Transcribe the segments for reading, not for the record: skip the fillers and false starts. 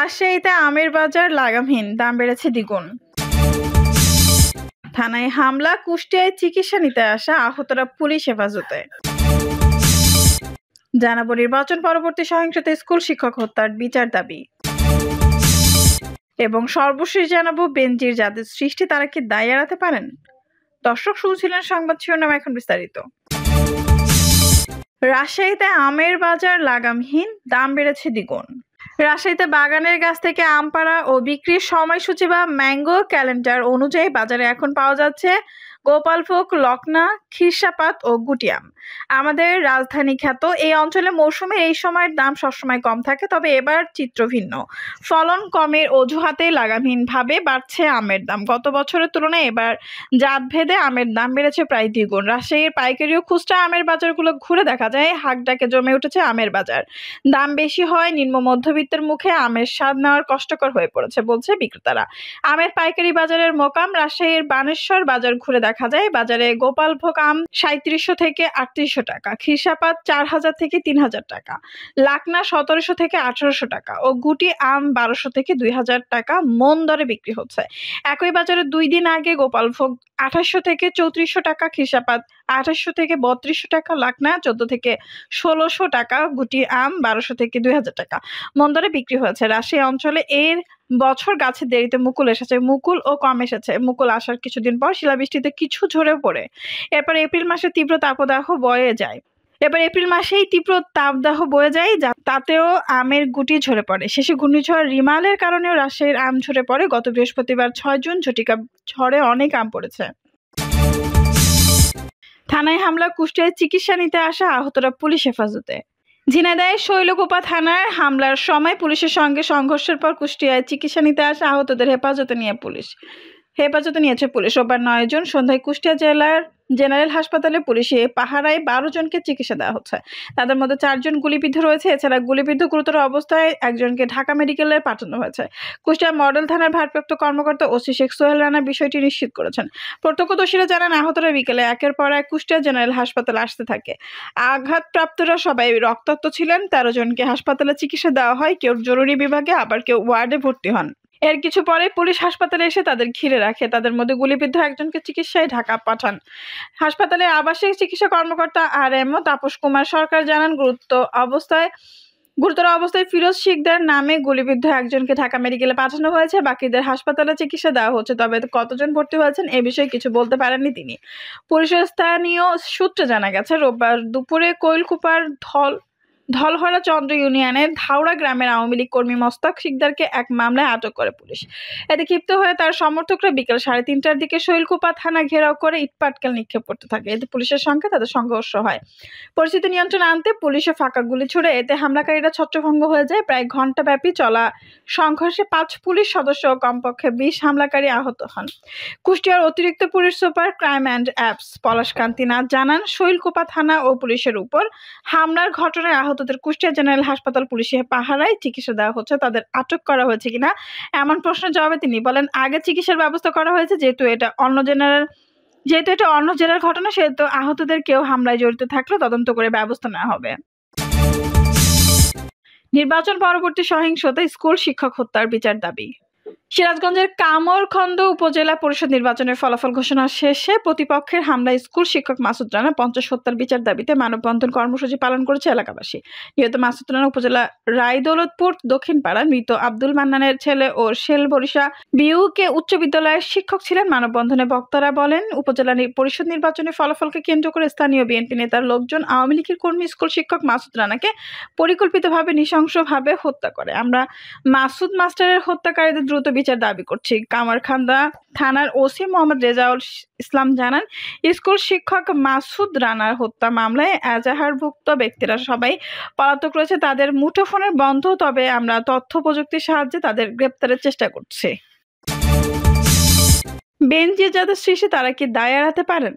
রাজশাহীতে আমের বাজার লাগামহীন, দাম বেড়েছে দ্বিগুণ। থানায় হামলা, কুষ্টিয়ায় চিকিৎসা নিতে আসা আহতরা পুলিশ হেফাজতে। জানাবো নির্বাচন পরবর্তী সহিংসতা, স্কুল শিক্ষক হত্যার বিচার দাবি। এবং সর্বশেষ জানাবো বেনজির যাদের সৃষ্টি তারা কি দায় এড়াতে পারেন। দর্শক শুনছিলেন সংবাদ শিরোনাম, এখন বিস্তারিত। রাজশাহীতে আমের বাজার লাগামহীন, দাম বেড়েছে দ্বিগুণ। রাজশাহীতে বাগানের গাছ থেকে আম পাড়া ও বিক্রির সময়সূচি বা ম্যাঙ্গো ক্যালেন্ডার অনুযায়ী বাজারে এখন পাওয়া যাচ্ছে গোপালভোগ, লকনা, খিরসাপাত ও গুটি আম। আমাদের রাজধানী খ্যাত এই অঞ্চলে মৌসুমে এই সময়ের দাম সবসময় কম থাকে, তবে এবার চিত্র ভিন্ন। ফলন কমের অজুহাতে লাগামহীনভাবে বাড়ছে আমের দাম। গত বছরের তুলনায় এবার জাতভেদে আমের দাম বেড়েছে প্রায় দ্বিগুণ। রাজশাহীর পাইকারি ও খুচরা আমের বাজারগুলো ঘুরে দেখা যায় হাকডাকে জমে উঠেছে আমের বাজার। দাম বেশি হয় নিম্ন মধ্যবিত্তের মুখে আমের স্বাদ নেওয়ার কষ্টকর হয়ে পড়েছে বলছে বিক্রেতারা। আমের পাইকারি বাজারের মোকাম রাজশাহীর বানেশ্বর বাজার ঘুরে দেখা যায় বাজারে গোপালভোগ আম 3700 থেকে 3800 টাকা, খিরসাপাত 4000 থেকে 3000 টাকা, লাকনা 1700 থেকে 1800 টাকা ও গুটি আম 1200 থেকে 2000 টাকা মন দরে বিক্রি হচ্ছে। একই বাজারে 2 দিন আগে গোপালভোগ 2800 থেকে 3400 টাকা, খিরসাপাত 2800 থেকে 3200 টাকা, লাকনা 14 থেকে 1600 টাকা, গুটি আম 1200 থেকে 2000 টাকা মন দরে বিক্রি হয়েছে। রাজশাহী অঞ্চলে এর বছর গাছে দেরিতে মুকুল এসেছে, মুকুল ও কম এসেছে। মুকুল আসার কিছুদিন পর শিলাবৃষ্টিতে কিছু ঝরে পড়ে। এরপর এপ্রিল মাসে তীব্র তাপদাহ বয়ে যায়। তাতেও আমের গুটি ঝরে পড়ে। শেষে ঘূর্ণিঝড় রিমালের কারণেও রাজশাহীর আম ঝরে পড়ে। গত বৃহস্পতিবার 6 জুন ঝটিকা ঝড়ে অনেক আম পড়েছে। থানায় হামলা, কুষ্টিয়ায় চিকিৎসা নিতে আসা আহতরা পুলিশ হেফাজতে। ঝিনাইদহের শৈলকুপা থানার হামলার সময় পুলিশের সঙ্গে সংঘর্ষের পর কুষ্টিয়ায় চিকিৎসা নিতে আসা আহতদের হেফাজতে নিয়েছে পুলিশ। রোববার 9 জুন সন্ধ্যায় কুষ্টিয়া জেনারেল হাসপাতালে পুলিশে পাহারায় 12 জনকে চিকিৎসা দেওয়া হচ্ছে। তাদের মধ্যে 4 জন গুলিবিদ্ধ রয়েছে। এছাড়া গুলিবিদ্ধ গুরুতর অবস্থায় একজনকে ঢাকা মেডিকেলে পাঠানো হয়েছে। কুষ্টিয়া মডেল থানার ভারপ্রাপ্ত কর্মকর্তা ওসি শেখ সোহেল রানা বিষয়টি নিশ্চিত করেছেন। প্রত্যক্ষদর্শীরা জানান আহতরা বিকেলে একের পর এক কুষ্টিয়া জেনারেল হাসপাতালে আসতে থাকে। আঘাতপ্রাপ্তরা সবাই রক্তাক্ত ছিলেন। 13 জনকে হাসপাতালে চিকিৎসা দেওয়া হয়, কেউ জরুরি বিভাগে, আবার কেউ ওয়ার্ডে ভর্তি হন। এর কিছু পরে পুলিশ হাসপাতালে এসে তাদের ঘিরে রাখে। তাদের মধ্যে গুলিবিদ্ধ একজনকে চিকিৎসায় ঢাকা পাঠান। হাসপাতালের আবাসিক চিকিৎসা কর্মকর্তা RMO তাপস কুমার সরকার জানান গুরুতর অবস্থায় ফিরোজ শিকদার নামে গুলিবিদ্ধ একজনকে ঢাকা মেডিকেলে পাঠানো হয়েছে। বাকিদের হাসপাতালে চিকিৎসা দেওয়া হচ্ছে, তবে কতজন ভর্তি হয়েছেন এ বিষয়ে কিছু বলতে পারেননি তিনি। পুলিশের স্থানীয় সূত্রে জানা গেছে রোববার দুপুরে কৈলকুপার ধলহরা চন্দ্র ইউনিয়নের ধাওড়া গ্রামের আওয়ামী লীগ কর্মী মোস্তাক শিকদারকে এক মামলায় আটক করে পুলিশ। এতে ক্ষিপ্ত হয়ে তার সমর্থকরা বিকেল 3:30টার দিকে শৈলকুপা থানা ঘেরাও করে ইটপাটকেল নিক্ষেপ করতে থাকে। এতে পুলিশের সঙ্গে তাদের সংঘর্ষ হয়। পরিস্থিতি নিয়ন্ত্রণে আনতে পুলিশে ফাঁকা গুলি ছুড়ে এতে হামলাকারীরা ছত্রভঙ্গ হয়ে যায়। প্রায় ঘণ্টাব্যাপী চলা সংঘর্ষে 5 পুলিশ সদস্য ও কমপক্ষে 20 হামলাকারী আহত হন। কুষ্টিয়ার অতিরিক্ত police super crime and ops Palashkanti Nath জানান শৈলকুপা থানা ও পুলিশের উপর হামলার ঘটনায় আহতদের কুষ্টিয়া জেনারেল হাসপাতাল পুলিশে পাহারায় চিকিৎসা দেওয়া হচ্ছে। তাদের আটক করা হয়েছে কিনা এমন প্রশ্নের জবাবে তিনি বলেন, আগে চিকিৎসার ব্যবস্থা করা হয়েছে। যেহেতু এটা অন্য জেলার ঘটনা, সেহেতু আহতদের কেউ হামলায় জড়িত থাকলে তদন্ত করে ব্যবস্থা নেওয়া হবে। নির্বাচন পরবর্তী সহিংসতা, স্কুল শিক্ষক হত্যার বিচার দাবি। সিরাজগঞ্জের কামরখন্দ উপজেলা পরিষদ নির্বাচনের ফলাফল ঘোষণা শেষে প্রতিপক্ষের হামলায় স্কুল শিক্ষক মাসুদ রানা 50 হত্যার বিচার দাবিতে মানববন্ধন কর্মসূচি পালন করেছে এলাকাবাসী। নিহত মাসুদ রানা উপজেলা রায়দৌলতপুর দক্ষিণ পাড়া মৃত আব্দুল মান্নানের ছেলে ও শেলবরিশা বিউকে উচ্চ বিদ্যালয়ের শিক্ষক ছিলেন। মানববন্ধনে বক্তারা বলেন, উপজেলা পরিষদ নির্বাচনের ফলাফলকে কেন্দ্র করে স্থানীয় বিএনপি নেতার লোকজন আওয়ামী লীগের কর্মী স্কুল শিক্ষক মাসুদ রানাকে পরিকল্পিতভাবে নৃশংসভাবে হত্যা করে। আমরা মাসুদ মাস্টারের হত্যাকারীদের দ্রুত বিচার দাবি করছি। কামারখান্দা থানার ওসি মোহাম্মদ রেজাউল ইসলাম জানান, স্কুল শিক্ষক মাসুদ রানার হত্যা মামলায় এজাহারভুক্ত ব্যক্তিরা সবাই পলাতক রয়েছে। তাদের মুঠোফোনের বন্ধ, তবে আমরা তথ্য প্রযুক্তির সাহায্যে তাদের গ্রেপ্তারের চেষ্টা করছি। বেনজির যাদের সৃষ্টি তারা কি দায় এড়াতে পারেন।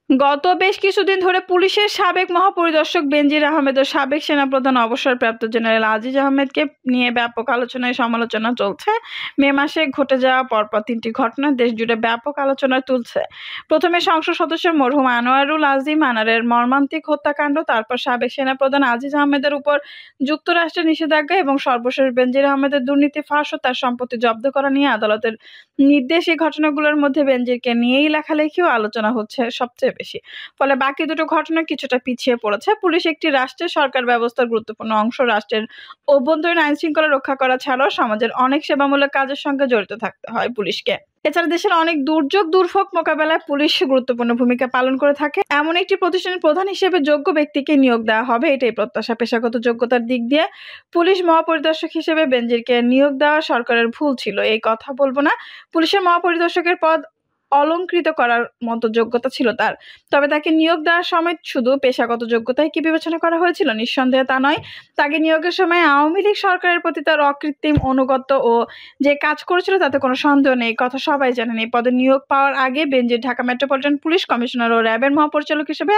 গত বেশ কিছুদিন ধরে পুলিশের সাবেক মহাপরিদর্শক বেনজির আহমেদ ও সাবেক সেনাপ্রধান অবসরপ্রাপ্ত জেনারেল আজিজ আহমেদকে নিয়ে ব্যাপক আলোচনায় সমালোচনা চলছে। মে মাসে ঘটে যাওয়া পরপর ৩টি ঘটনা দেশ জুড়ে ব্যাপক আলোচনা তুলছে। প্রথমে সংসদ সদস্য মরহুম আনোয়ারুল আজিম আনারের মর্মান্তিক হত্যাকাণ্ড, তারপর সাবেক সেনাপ্রধান আজিজ আহমেদের উপর যুক্তরাষ্ট্রের নিষেধাজ্ঞা এবং সর্বশেষ বেনজির আহমেদের দুর্নীতি ফাঁস ও তার সম্পত্তি জব্দ করা নিয়ে আদালতের নির্দেশ। এই ঘটনাগুলোর মধ্যে বেনজিরকে নিয়েই লেখালেখি ও আলোচনা হচ্ছে সবচেয়ে বেশি। ফলে বাকি দুটো ঘটনা কিছুটা পিছিয়ে পড়েছে। পুলিশ একটি রাষ্ট্রের সরকার ব্যবস্থার গুরুত্বপূর্ণ অংশ। রাষ্ট্রের অভ্যন্তরীণ আইন শৃঙ্খলা রক্ষা করা ছাড়াও সমাজের অনেক সেবামূলক কাজের সঙ্গে জড়িত থাকতে হয় পুলিশকে। এছাড়া দেশের অনেক দুর্যোগ দুর্ভোগ মোকাবেলায় পুলিশ গুরুত্বপূর্ণ ভূমিকা পালন করে থাকে। এমন একটি প্রতিষ্ঠানের প্রধান হিসেবে যোগ্য ব্যক্তিকে নিয়োগ দেওয়া হবে, এটাই প্রত্যাশা। পেশাগত যোগ্যতার দিক দিয়ে পুলিশ মহাপরিদর্শক হিসেবে বেনজিরকে নিয়োগ দেওয়া সরকারের ভুল ছিল, এই কথা বলবো না। পুলিশের মহাপরিদর্শকের পদ অলংকৃত করার মতো যোগ্যতা ছিল তার। তবে তাকে নিয়োগ দেওয়ার সময় শুধু পেশাগত যোগ্যতাই কি বিবেচনা করা হয়েছিল? নিঃসন্দেহে তা নয়। তাকে নিয়োগের সময় আওয়ামী লীগ সরকারের প্রতি তার অকৃত্রিম অনুগত ও যে কাজ করেছিল তাতে কোনো সন্দেহ নেই, কথা সবাই জানেন। এই পদে নিয়োগ পাওয়ার আগে বেনজির ঢাকা মেট্রোপলিটন পুলিশ কমিশনার ও র্যাবের মহাপরিচালক হিসেবে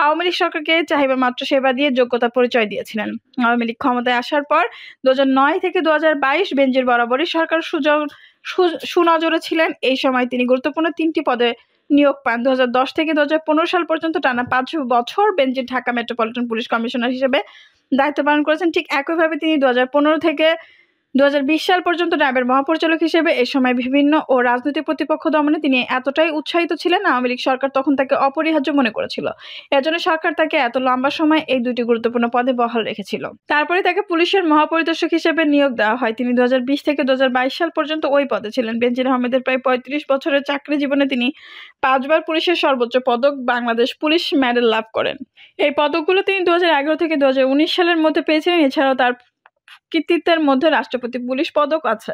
আওয়ামী লীগ সরকারকে চাহিদা মাত্র সেবা দিয়ে যোগ্যতা পরিচয় দিয়েছিলেন। আওয়ামী লীগ ক্ষমতায় আসার পর 2009 থেকে 2022 বেনজির বরাবরই সরকার সুনজরে ছিলেন। এই সময় তিনি গুরুত্বপূর্ণ 3টি পদে নিয়োগ পান। 2010 থেকে 2015 সাল পর্যন্ত টানা 5 বছর বেনজির ঢাকা মেট্রোপলিটন পুলিশ কমিশনার হিসেবে দায়িত্ব পালন করেছেন। ঠিক একইভাবে তিনি 2015 থেকে 2020 সাল পর্যন্ত র্যাবের মহাপরিচালক হিসেবে এ সময় বিভিন্ন ও রাজনৈতিক প্রতিপক্ষ দমনে তিনি এতটাই উৎসাহিত ছিলেন, আওয়ামী লীগ সরকার তখন তাকে অপরিহার্য মনে করেছিল। এজন্য সরকার তাকে এত লম্বা সময় এই দুটি গুরুত্বপূর্ণ পদে বহাল রেখেছিল। তারপরে তাকে পুলিশের মহাপরিদর্শক হিসেবে নিয়োগ দেওয়া হয়। তিনি 2020 থেকে 2022 সাল পর্যন্ত ওই পদে ছিলেন। বেনজির আহমেদের প্রায় 35 বছরের চাকরি জীবনে তিনি 5 বার পুলিশের সর্বোচ্চ পদক বাংলাদেশ পুলিশ মেডেল লাভ করেন। এই পদকগুলো তিনি 2011 থেকে 2019 সালের মধ্যে পেয়েছিলেন। এছাড়াও তার কৃতিত্বের মধ্যে রাষ্ট্রপতি পুলিশ পদক আছে।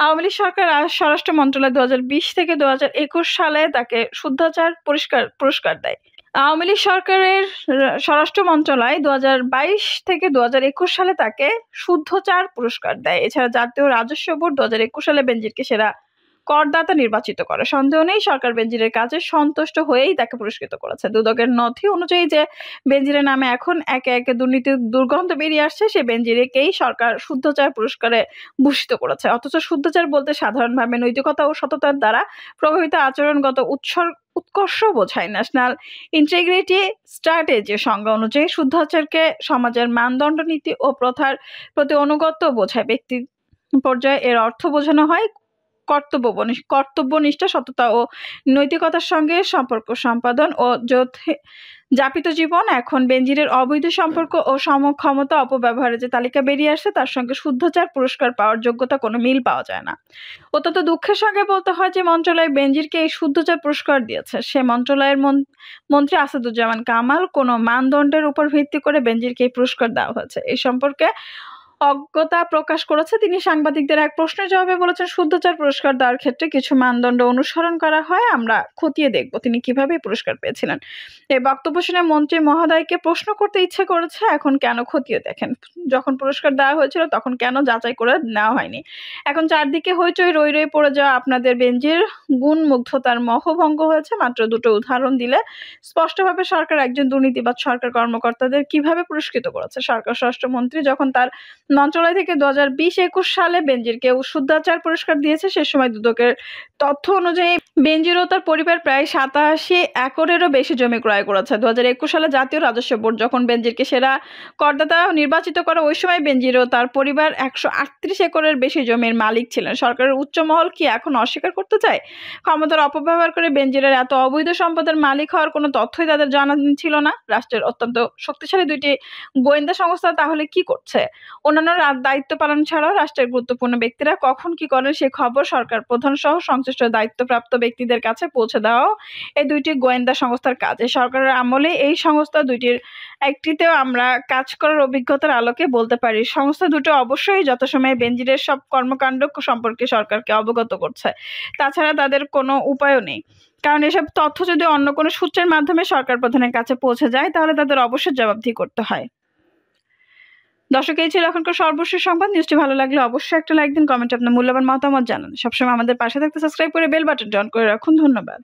আওয়ামী লীগ সরকার স্বরাষ্ট্র মন্ত্রণালয় 2020 থেকে 2021 সালে তাকে শুদ্ধাচার পুরস্কার দেয়। আওয়ামী লীগ সরকারের স্বরাষ্ট্র মন্ত্রণালয় 2022 থেকে 2021 সালে তাকে শুদ্ধাচার পুরস্কার দেয়। এছাড়া জাতীয় রাজস্ব বোর্ড 2021 সালে বেনজিরকে সেরা করদাতা নির্বাচিত করে। সন্দেহ নেই সরকার বেনজিরের কাজে সন্তুষ্ট হয়েই তাকে পুরস্কৃত করেছে। দুদকের নথি অনুযায়ী যে বেনজিরের নামে এখন একে একে দুর্নীতির দুর্গন্ধ বেরিয়ে আসছে, সে বেনজিরকেই সরকার শুদ্ধাচার পুরস্কারে ভূষিত করেছে। অথচ শুদ্ধাচার বলতে সাধারণভাবে নৈতিকতা ও সততার দ্বারা প্রভাবিত আচরণগত উৎকর্ষ বোঝায়। ন্যাশনাল ইন্টিগ্রিটি স্ট্র্যাটেজির সংজ্ঞা অনুযায়ী শুদ্ধাচারকে সমাজের মানদণ্ড, নীতি ও প্রথার প্রতি অনুগত বোঝায়। ব্যক্তি পর্যায়ে এর অর্থ বোঝানো হয় কর্তব্যনিষ্ঠা, সততা ও নৈতিকতার সঙ্গে সম্পর্ক সম্পাদন ও যাপিত জীবন। এখন বেনজিরের অবৈধ সম্পর্ক ও সমক্ষমতা অপব্যবহারের যে তালিকা বেরিয়ে আসছে, তার সঙ্গে শুদ্ধাচার পুরস্কার পাওয়ার যোগ্যতা কোনো মিল পাওয়া যায় না। অত্যন্ত দুঃখের সঙ্গে বলতে হয় যে মন্ত্রণালয় বেনজিরকে এই শুদ্ধাচার পুরস্কার দিয়েছে। সে মন্ত্রণালয়ের মন্ত্রী আসাদুজ্জামান কামাল কোনো মানদণ্ডের উপর ভিত্তি করে বেনজিরকে এই পুরস্কার দেওয়া হয়েছে, এই সম্পর্কে অজ্ঞতা প্রকাশ করেছে। তিনি সাংবাদিকদের এক প্রশ্নের জবাবে বলেছেন, শুদ্ধাচার পুরস্কার দেওয়ার ক্ষেত্রে কিছু মানদণ্ড অনুসরণ করা হয়, আমরা খতিয়ে দেখব তিনি কিভাবে পুরস্কার পেয়েছিলেন। এই বক্তব্য শুনে মন্ত্রী মহোদয়কে প্রশ্ন করতে ইচ্ছে করেছে, এখন কেন খতিয়ে দেখেন? যখন পুরস্কার দেওয়া হয়েছিল তখন কেন যাচাই করে নেওয়া হয়নি? এখন চারদিকে হইচই রই রই পড়ে যাওয়া আপনাদের বেনজির গুণ মুগ্ধতার মোহভঙ্গ হয়েছে। মাত্র দুটো উদাহরণ দিলে স্পষ্টভাবে সরকার একজন দুর্নীতিবাদ সরকার কর্মকর্তাদের কিভাবে পুরস্কৃত করেছে। সরকার স্বরাষ্ট্রমন্ত্রী যখন তার মন্ত্রণালয় থেকে 2020-21 সালে বেনজিরকে শুদ্ধাচার পুরস্কার দিয়েছে, সে সময় দুদকের তথ্য অনুযায়ী বেনজির ও তার পরিবার প্রায় 87 একরেরও বেশি জমি ক্রয় করেছে। 2021 সালে জাতীয় রাজস্ব বোর্ড যখন বেনজিরকে সেরা করদাতা নির্বাচিত করে, ওই সময় বেনজির ও তার পরিবার 138 একরের বেশি জমির মালিক ছিলেন। সরকারের উচ্চ মহল কি এখন অস্বীকার করতে চায়? ক্ষমতার অপব্যবহার করে বেনজিরের এত অবৈধ সম্পদের মালিক হওয়ার কোনো তথ্যই তাদের জানা ছিল না। রাষ্ট্রের অত্যন্ত শক্তিশালী দুইটি গোয়েন্দা সংস্থা তাহলে কি করছে? অন্যান্য দায়িত্ব পালন ছাড়াও রাষ্ট্রের গুরুত্বপূর্ণ ব্যক্তিরা কখন কি করেন সে খবর সরকার প্রধান সহ সংশ্লিষ্ট দায়িত্বপ্রাপ্ত ব্যক্তিদের কাছে পৌঁছে দেওয়াও এই দুইটি গোয়েন্দা সংস্থার কাজ। এই সরকারের আমলে এই সংস্থা দুইটির একটিতেও আমরা কাজ করার অভিজ্ঞতার আলোকে বলতে পারি, সংস্থা দুটো অবশ্যই যথাসময়ে বেনজিরের সব কর্মকাণ্ড সম্পর্কে সরকারকে অবগত করছে। তাছাড়া তাদের কোনো উপায়ও নেই, কারণ এসব তথ্য যদি অন্য কোনো সূত্রের মাধ্যমে সরকার প্রধানের কাছে পৌঁছে যায় তাহলে তাদের অবশ্যই জবাবদিহি করতে হয়। দর্শক, এই ছিল এখনকার সর্বশেষ সংবাদ। নিউজটি ভালো লাগলে অবশ্যই একটা লাইক দিন, কমেন্টে আপনার মূল্যবান মতামত জানান। সবসময় আমাদের পাশে থাকতে সাবস্ক্রাইব করে বেল বাটনটি অন করে রাখুন। ধন্যবাদ।